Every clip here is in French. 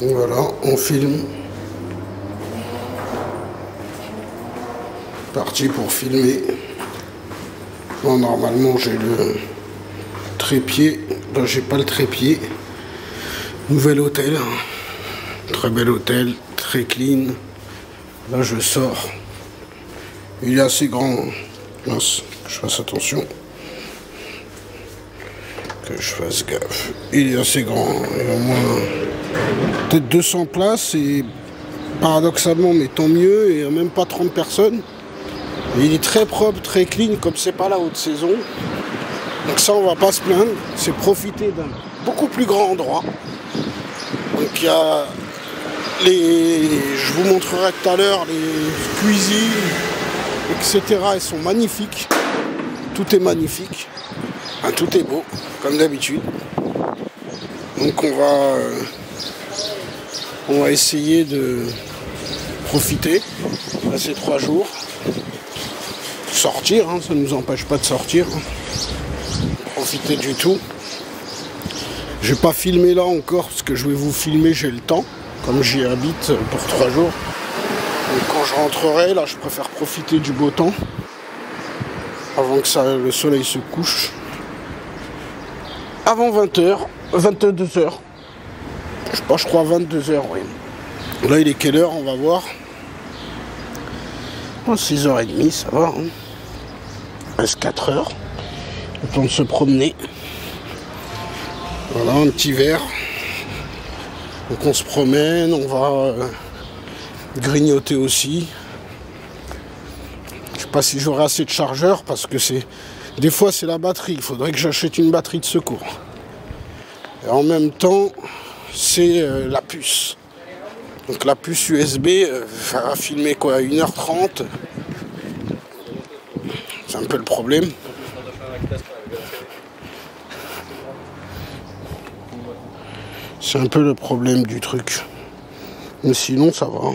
Et voilà, on filme. Parti pour filmer. Bon, normalement j'ai le trépied. Là j'ai pas le trépied. Nouvel hôtel. Très bel hôtel, très clean. Là je sors. Il est assez grand. Mince, que je fasse attention. Que je fasse gaffe. Il est assez grand. Il y a au moins peut-être 200 places et paradoxalement, mais tant mieux, il n'y a même pas 30 personnes. Et il est très propre, très clean, comme c'est pas la haute saison. Donc ça, on va pas se plaindre. C'est profiter d'un beaucoup plus grand endroit. Donc il y a je vous montrerai tout à l'heure les cuisines, etc. Elles sont magnifiques. Tout est magnifique. Enfin, tout est beau, comme d'habitude. Donc on va essayer de profiter. Là, c'est 3 jours. Sortir, hein, ça ne nous empêche pas de sortir. Profiter du tout. Je vais pas filmer là encore parce que je vais vous filmer, j'ai le temps. Comme j'y habite pour 3 jours. Donc quand je rentrerai, là je préfère profiter du beau temps. Avant que le soleil se couche. Avant 20h, 22h. Je sais pas, je crois 22h, oui. Là il est quelle heure, on va voir. Oh, 6h30, ça va. Hein. Il reste 4h. Le temps de se promener. Voilà, un petit verre. Donc on se promène, on va grignoter aussi. Je sais pas si j'aurai assez de chargeur parce que des fois c'est la batterie. Il faudrait que j'achète une batterie de secours. Et en même temps, c'est la puce. Donc la puce USB va filmer quoi, 1h30. C'est un peu le problème. C'est un peu le problème du truc. Mais sinon, ça va.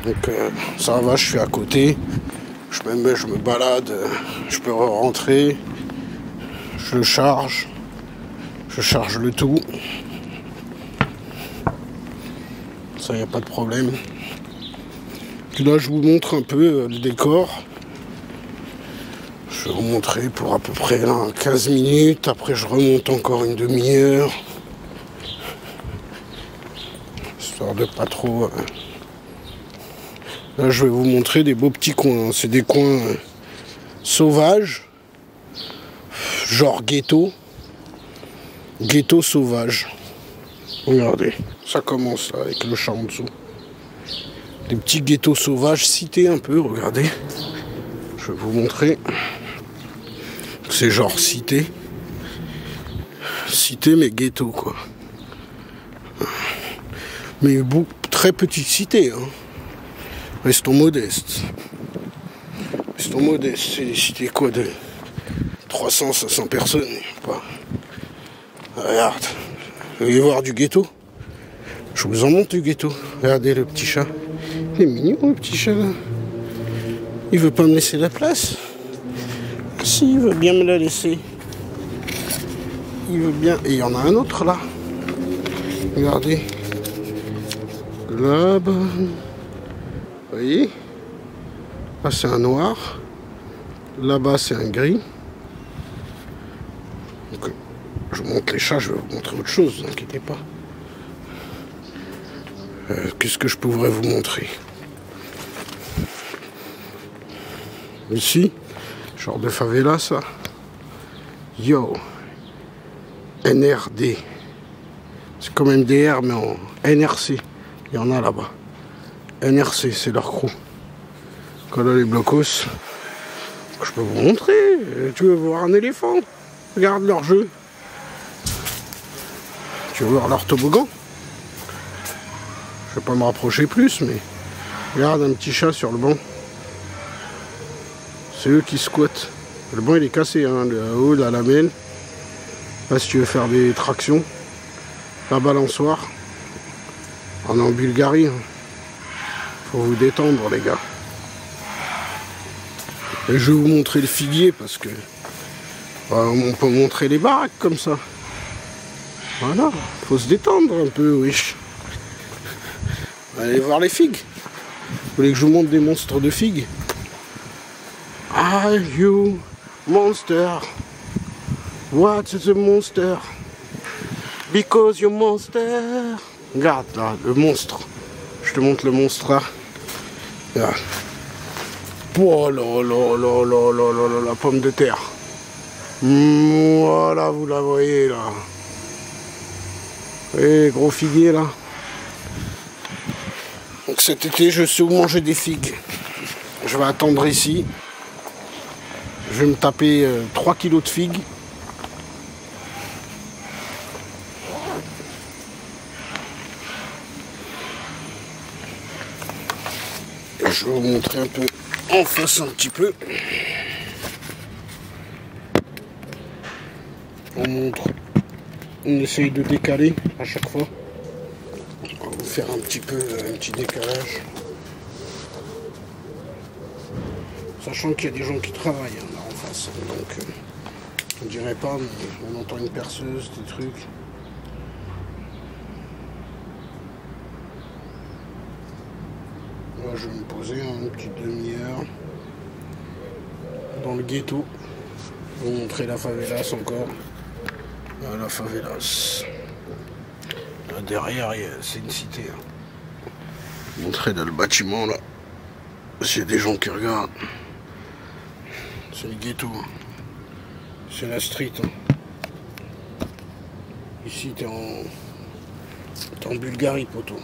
Donc, ça va, je suis à côté. Je me balade. Je peux rentrer. Je charge. Je charge le tout. Ça, y a pas de problème. Puis là, je vous montre un peu le décor. Je vais vous montrer pour à peu près là, 15 minutes. Après, je remonte encore une demi-heure. Histoire de pas trop... Là, je vais vous montrer des beaux petits coins. C'est des coins sauvages. Genre ghetto. Ghetto sauvage. Regardez. Ça commence là, avec le chat en dessous. Des petits ghettos sauvages cités un peu, regardez. Je vais vous montrer. C'est genre cité. Cité mais ghetto quoi. Mais très petite cité. Hein. Restons modestes. Restons modestes. C'est des cités quoi de 300, 500 personnes. Pas. Regarde. Vous voulez voir du ghetto? Je vous en montre du ghetto. Regardez le petit chat. Il est mignon le petit chat là. Il veut pas me laisser la place. Si, il veut bien me la laisser. Il veut bien. Et il y en a un autre là. Regardez. Là-bas. Vous voyez? Là c'est un noir. Là-bas c'est un gris. Donc, je vous montre les chats, je vais vous montrer autre chose, ne vous inquiétez pas. Qu'est-ce que je pourrais vous montrer? Ici, genre de favela ça. Yo. NRD. C'est comme MDR mais en NRC. Il y en a là-bas. NRC, c'est leur crew. Voilà les blocos. Je peux vous montrer. Tu veux voir un éléphant? Regarde leur jeu. Tu veux voir leur toboggan? Je vais pas me rapprocher plus, mais regarde un petit chat sur le banc. C'est eux qui squattent. Le banc il est cassé, hein, le haut, la lamelle. Là si tu veux faire des tractions. La balançoire. On est en Bulgarie. Hein. Faut vous détendre les gars. Et je vais vous montrer le figuier parce que on peut montrer les baraques comme ça. Voilà, faut se détendre un peu, wesh. Allez voir les figues. Vous voulez que je vous montre des monstres de figues? Are you monster? What's the monster? Because you monster. Regarde là, le monstre. Je te montre le monstre là. Là. Oh là là là là là là là, la pomme de terre. Voilà, vous la voyez là. Et gros figuier là. Donc cet été, je sais où manger des figues. Je vais attendre ici. Je vais me taper 3 kilos de figues. Je vais vous montrer un peu en face un petit peu. On montre, on essaye de décaler à chaque fois. On va vous faire un petit peu un petit décalage. Sachant qu'il y a des gens qui travaillent hein, là en face. Donc on dirait pas, mais on entend une perceuse, des trucs. Là, je vais me poser une petite demi-heure dans le ghetto. Je vais vous montrer la favelas encore. Là, la favelas. Là, derrière, c'est une cité. Hein. Je vais vous montrer dans le bâtiment là. S'il y a des gens qui regardent. C'est le ghetto. Hein. C'est la street. Hein. Ici, t'es en Bulgarie, poto.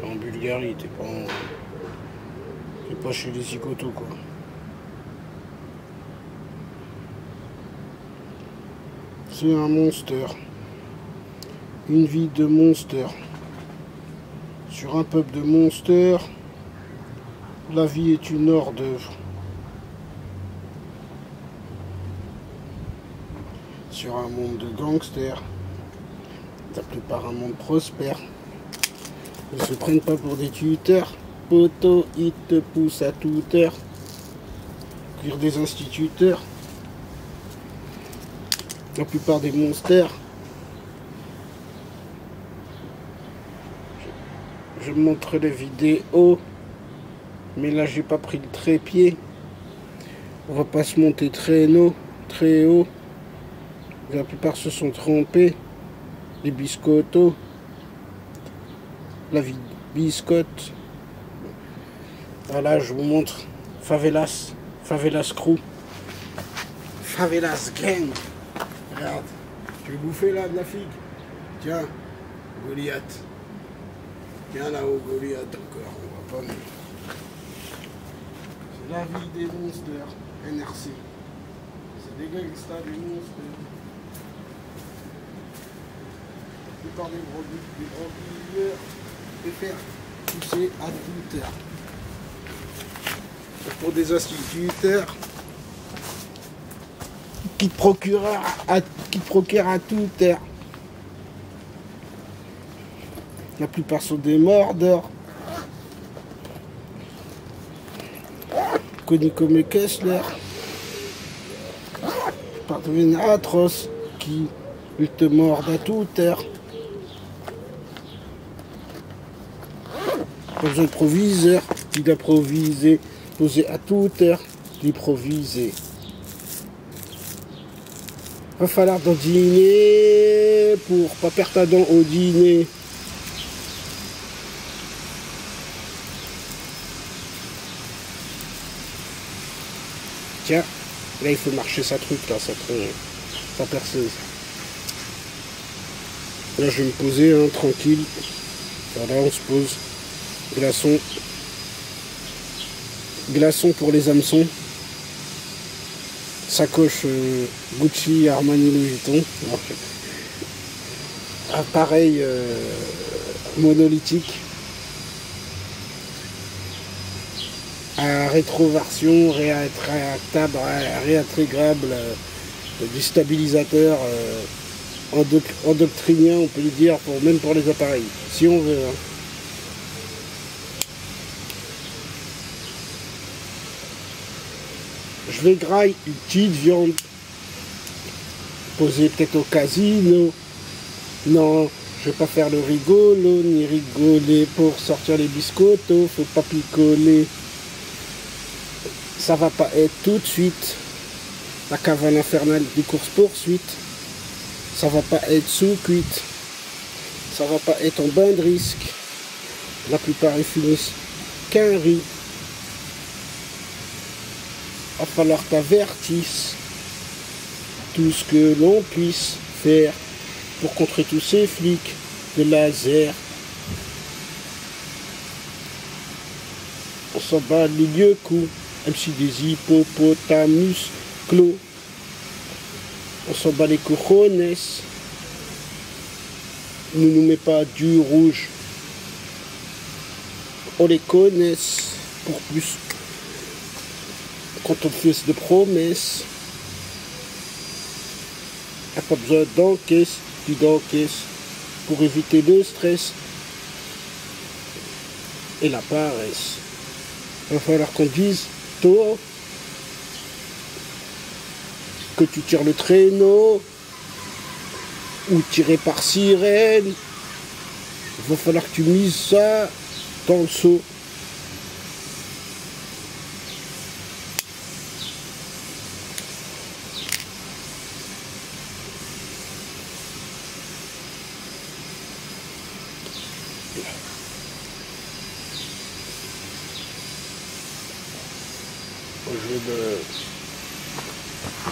En Bulgarie, t'es pas chez les Zigotos quoi. C'est un monster. Une vie de monster. Sur un peuple de monsters, la vie est une hors-d'œuvre. Sur un monde de gangsters, la plupart un monde prospère. Ils se prennent pas pour des tuteurs. Poto, ils te poussent à toute heure. Cuire des instituteurs. La plupart des monsters. Je montre les vidéos. Mais là, j'ai pas pris le trépied. On va pas se monter très haut. La plupart se sont trompés. Les biscottos. La vie biscotte. Voilà, je vous montre Favelas Crew. Favelas Gang. Regarde, tu veux bouffer là de la figue? Tiens, Goliath. Tiens là-haut, Goliath encore, on va pas. C'est la vie des monsters, NRC. C'est des gangsters, des monsters. La plupart des gros billeurs préfèrent pousser à toute heure. Pour des instituteurs qui te procurent à toute heure. La plupart sont des mordeurs. Connus comme les Kessler. Par devenir atroces qui te mordent à toute heure. Pas besoin de proviseur, il a provisé. Poser à toute heure, l'improviser. Va falloir d'en dîner pour pas perdre ta dent au dîner. Tiens, là il faut marcher sa truc là, sa perceuse. Là je vais me poser hein, tranquille. Voilà, on se pose. Glaçons pour les hameçons. Sacoche Gucci, Armani, Louis Vuitton. Appareil monolithique. À rétroversion, rétractable, réintégrable, du stabilisateur endoctrinien, on peut le dire, même pour les appareils, si on veut. Hein. Je vais grailler une petite viande. Poser peut-être au casino. Non, je vais pas faire le rigolo, ni rigoler pour sortir les biscottos. Faut pas picoler. Ça va pas être tout de suite. La cavale infernale des courses-poursuites. Ça va pas être sous-cuite. Ça va pas être en bain de risque. La plupart ils finissent qu'un riz. Va falloir t'avertisses tout ce que l'on puisse faire pour contrer tous ces flics de laser. On s'en bat les lieux coups, même si des hippopotamus clos. On s'en bat les cojones. Ne nous met pas du rouge. On les connaît pour plus. Quand on fait de promesses, il n'y a pas besoin d'encaisse, du d'encaisse pour éviter le stress et la paresse. Il va falloir qu'on dise tôt que tu tires le traîneau ou tirer par sirène. Il va falloir que tu mises ça dans le seau. Je vais me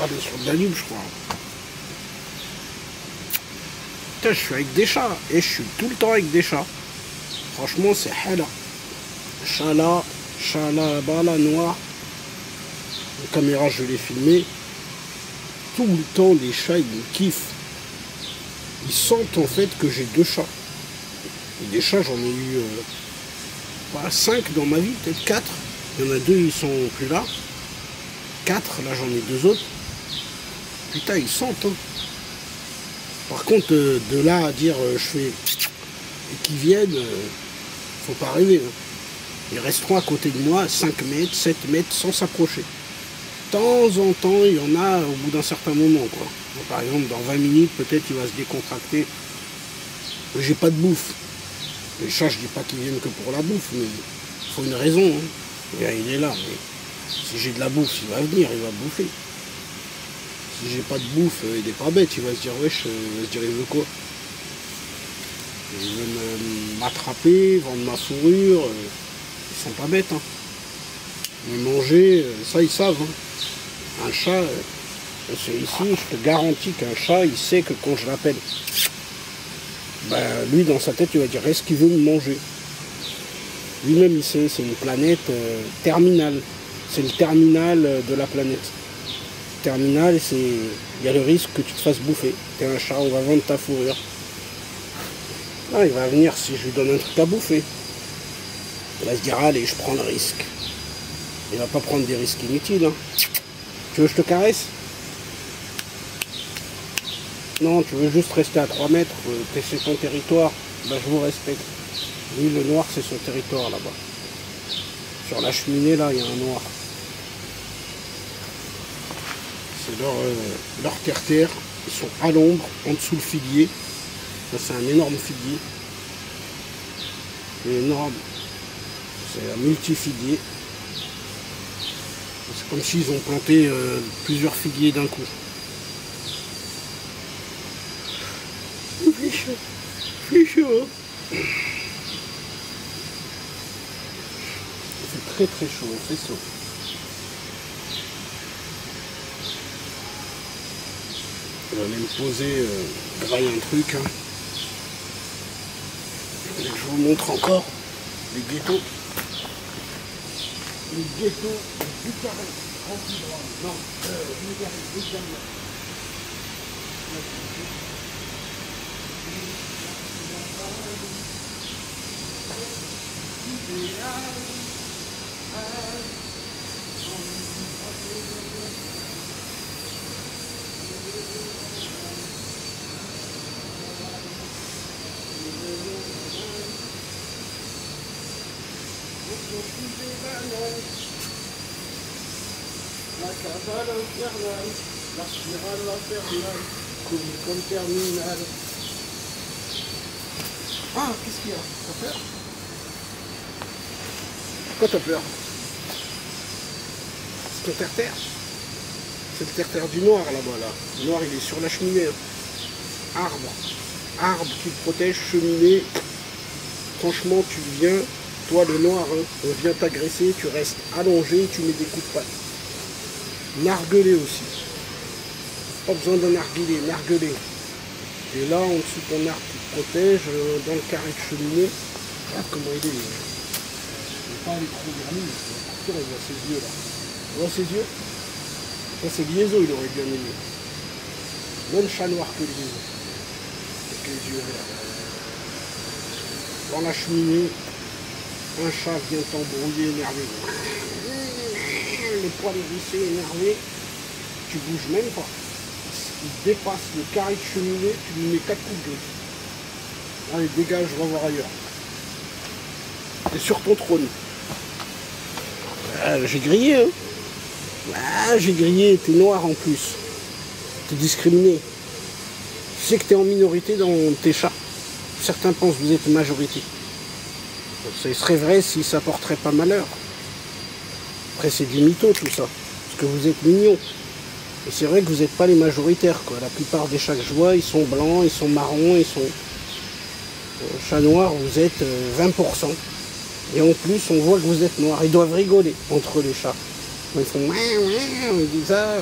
aller sur le Danube, je crois. Putain, je suis avec des chats. Et je suis tout le temps avec des chats. Franchement, c'est hala. Chat là là-bas, là, noir. La caméra, je l'ai filmé. Tout le temps, les chats, ils me kiffent. Ils sentent en fait que j'ai deux chats. Et des chats, j'en ai eu pas 5 dans ma vie, peut-être 4. Il y en a 2, ils sont plus là. 4, là j'en ai 2 autres. Putain, ils sentent. Hein. Par contre, de là à dire je fais et qu'ils viennent, faut pas rêver. Hein. Ils resteront à côté de moi 5 mètres, 7 mètres sans s'approcher. De temps en temps, il y en a au bout d'un certain moment. Quoi. Donc, par exemple, dans 20 minutes, peut-être il va se décontracter. J'ai pas de bouffe. Les chats, je dis pas qu'ils viennent que pour la bouffe, mais il faut une raison. Hein. Et il est là. Mais si j'ai de la bouffe, il va venir, il va bouffer. Si j'ai pas de bouffe, il est pas bête, il va se dire wesh, il va se dire il veut quoi. Il veut m'attraper, vendre ma fourrure, ils sont pas bêtes. Hein. Mais manger, ça ils savent. Hein. Un chat, c'est ici, je te garantis qu'un chat, il sait que quand je l'appelle, ben, lui dans sa tête, il va dire est-ce qu'il veut me manger. Lui-même il sait, c'est une planète terminale. C'est le terminal de la planète. Terminal, c'est il y a le risque que tu te fasses bouffer. T'es un chat, on va vendre ta fourrure. Là, il va venir si je lui donne un truc à bouffer. Il va se dire allez, je prends le risque. Il va pas prendre des risques inutiles. Hein. Tu veux que je te caresse? Non, tu veux juste rester à 3 mètres, c'est ton territoire. Ben, je vous respecte. Lui, le noir, c'est son territoire là-bas. Sur la cheminée, là, il y a un noir. C'est leur terre-terre. Ils sont à l'ombre, en dessous le figuier. Là, c'est un énorme figuier. C'est énorme. C'est un multifiguier. C'est comme s'ils ont planté plusieurs figuiers d'un coup. Il fait chaud. Il fait chaud. Il fait très très chaud, il fait chaud. Je vais aller me poser, grailler un truc. Hein. Et je vous montre encore les ghettos. Les ghettos du carré. Non, du carré. La cavale infernale, la spirale infernale, comme terminale. Ah, qu'est-ce qu'il y a? T'as peur? Pourquoi t'as peur? C'est ton terre-terre. C'est le terre-terre du noir là-bas, là. Le noir, il est sur la cheminée. Arbre. Arbre qui te protège, cheminée. Franchement, tu viens, toi le noir, hein, on vient t'agresser, tu restes allongé, tu mets des coups de patte. Narguelé aussi. Pas besoin d'un narguilé, narguelé. Et là, en dessous ton arbre qui te protège, dans le carré de cheminée. Regarde comment il est. Il n'est pas aller trop vernis. On voit ses yeux là. On voit ses yeux. Ça c'est liaison, il aurait bien aimé. Même chat noir que liaison. Avec les yeux verts. Dans la cheminée, un chat vient t'embrouiller énervé. Les poils hérissés, énervés. Tu bouges même pas. Il dépasse le carré de cheminée, tu lui mets 4 coups de griffe. Allez, dégage, va voir ailleurs. Et sur ton trône. J'ai grillé, hein. Ah, j'ai grillé, t'es noir en plus. T'es discriminé. Tu sais que t'es en minorité dans tes chats. Certains pensent que vous êtes majorité. Ce serait vrai si ça porterait pas malheur. Après, c'est des mythos tout ça. Parce que vous êtes mignons. Et c'est vrai que vous n'êtes pas les majoritaires, quoi. La plupart des chats que je vois, ils sont blancs, ils sont marrons, ils sont... Chat noir, vous êtes 20%. Et en plus, on voit que vous êtes noirs. Ils doivent rigoler entre les chats. Ils font... Ils disent ça.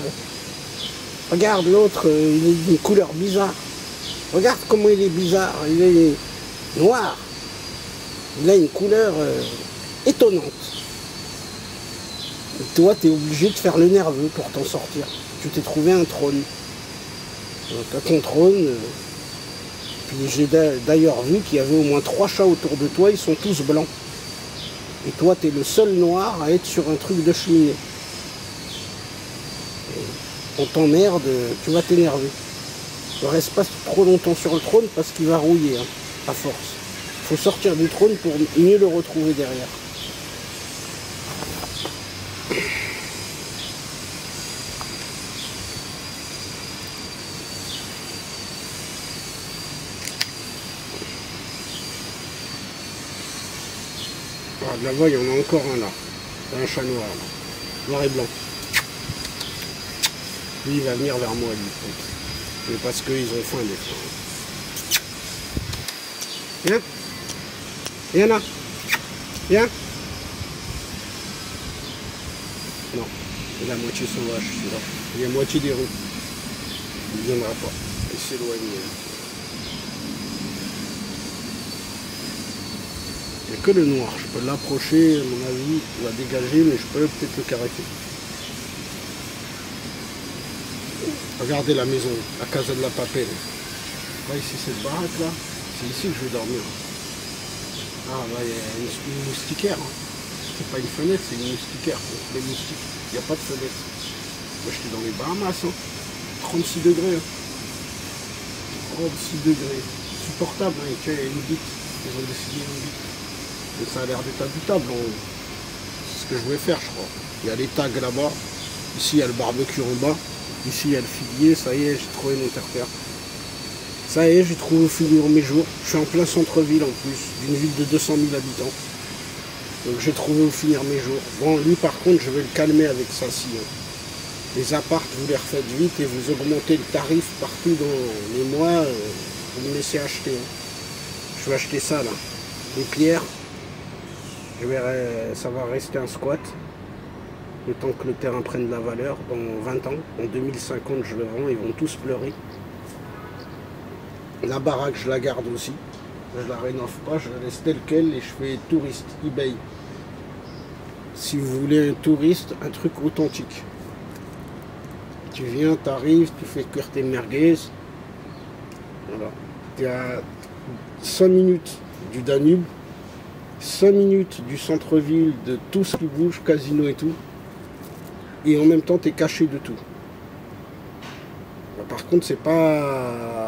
Regarde l'autre, il est d'une couleur bizarre. Regarde comment il est bizarre. Il est noir. Il a une couleur étonnante. Et toi, tu es obligé de faire le nerveux pour t'en sortir. Tu t'es trouvé un trône. Tu as ton trône. Puis j'ai d'ailleurs vu qu'il y avait au moins 3 chats autour de toi, ils sont tous blancs. Et toi, tu es le seul noir à être sur un truc de cheminée. On t'emmerde, tu vas t'énerver. Ne reste pas trop longtemps sur le trône parce qu'il va rouiller, hein, à force. Il faut sortir du trône pour mieux le retrouver derrière. Ah, de là-bas, il y en a encore un là. Un chat noir là. Noir et blanc. Lui, il va venir vers moi, lui. Mais parce qu'ils ont faim des fois. Viens. Viens là. Viens. Non. Il est à moitié sauvage, celui-là. Il est à moitié des rues. Il ne viendra pas. Il s'éloigne. Il n'y a que le noir. Je peux l'approcher, à mon avis. Il va dégager, mais je peux peut-être le caresser. Regardez la maison, la Casa de la Papel. Là, ici, cette baraque là, c'est ici que je vais dormir. Ah, là, il y a une moustiquaire. Hein. C'est pas une fenêtre, c'est une moustiquaire. Les moustiques, il n'y a pas de fenêtre. Moi, j'étais dans les Bahamas. Hein. 36 degrés. Hein. 36 degrés. Supportable, hein. Il y a une bite. Ils ont décidé une bite. Mais ça a l'air d'être habitable. Hein. C'est ce que je voulais faire, je crois. Il y a les tags là-bas. Ici, il y a le barbecue en bas. Ici, il y a le figuier, ça y est, j'ai trouvé mon terre-terre. Ça y est, j'ai trouvé au fil de mes jours. Je suis en plein centre-ville en plus, d'une ville de 200 000 habitants. Donc j'ai trouvé au finir mes jours. Bon, lui par contre, je vais le calmer avec ça si. Les apparts, vous les refaites vite et vous augmentez le tarif partout dans les mois. Vous me laissez acheter. Hein. Je vais acheter ça là. Les pierres. Ça va rester un squat. Le temps que le terrain prenne de la valeur, dans 20 ans, en 2050 je le vends, ils vont tous pleurer. La baraque je la garde aussi, je la rénove pas, je la laisse telle quelle et je fais touriste, eBay. Si vous voulez un touriste, un truc authentique. Tu viens, tu arrives, tu fais cuire tes merguez. Voilà. Tu es à 5 minutes du Danube, 5 minutes du centre-ville, de tout ce qui bouge, casino et tout. Et en même temps, tu es caché de tout. Par contre, c'est pas